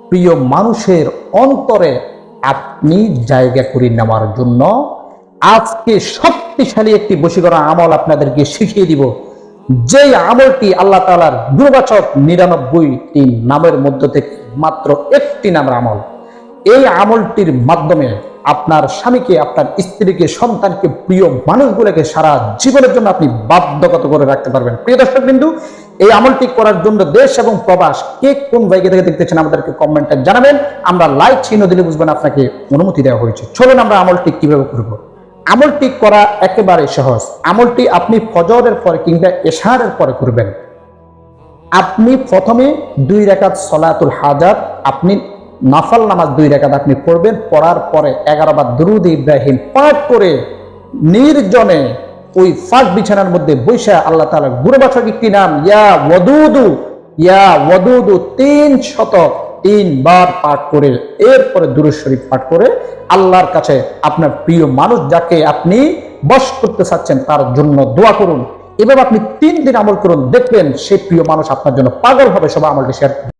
প্রিয় মানুষের অন্তরে আপনি জায়গা করে নেওয়ার জন্য আজকে শক্তিশালী একটি বশীকরণ আমল আপনাদেরকে শিখিয়ে দিব। যেই আমলটি আল্লাহ তাআলার গুণবাচক ৯৯টি নামের মধ্য থেকে মাত্র একটি নামের আমল। এই আমলটির মাধ্যমে আপনার স্বামীকে, আপনার স্ত্রীকে, সন্তানকে, প্রিয় মানুষগুলোকে সারা জীবনের জন্য আপনি বাধ্যগত করে রাখতে পারবেন। প্রিয় দর্শক বিন্দু, এই আমলটি করার জন্য দেশ এবং প্রবাস কে কোন জায়গা থেকে দেখতেছেন আমাদেরকে কমেন্টে জানাবেন। আমরা লাইক চিহ্ন দিলে বুঝবেন আপনাকে অনুমতি দেওয়া হয়েছে। চলুন আমরা আমলটি কিভাবে করব। আমলটি করা একেবারে সহজ। আমলটি আপনি ফজরের পরে কিংবা এশারের পরে করবেন। আপনি প্রথমে 2 রাকাত সলাতুল হাজাত, আপনি নফল নামাজ 2 রাকাত আপনি পড়বেন। পড়ার পরে 11 বার দুরূদ ইব্রাহিম পাঠ করে নির্জনে ওই ফাঁক বিছানার মধ্যে বৈশা আল্লাহ তাআলার গুণবাচক একটি নাম ইয়া ওয়াদুদু 303 বার পাঠ করে এরপরে দুরূদ শরীফ পাঠ করে আল্লাহর কাছে আপনার প্রিয় মানুষ যাকে আপনি বশ করতে চাচ্ছেন তার জন্য দোয়া করুন। এভাবে আপনি 3 দিন আমল করুন, দেখবেন সেই প্রিয় মানুষ আপনার জন্য পাগল হবে। সবাই আমলটি শেয়ার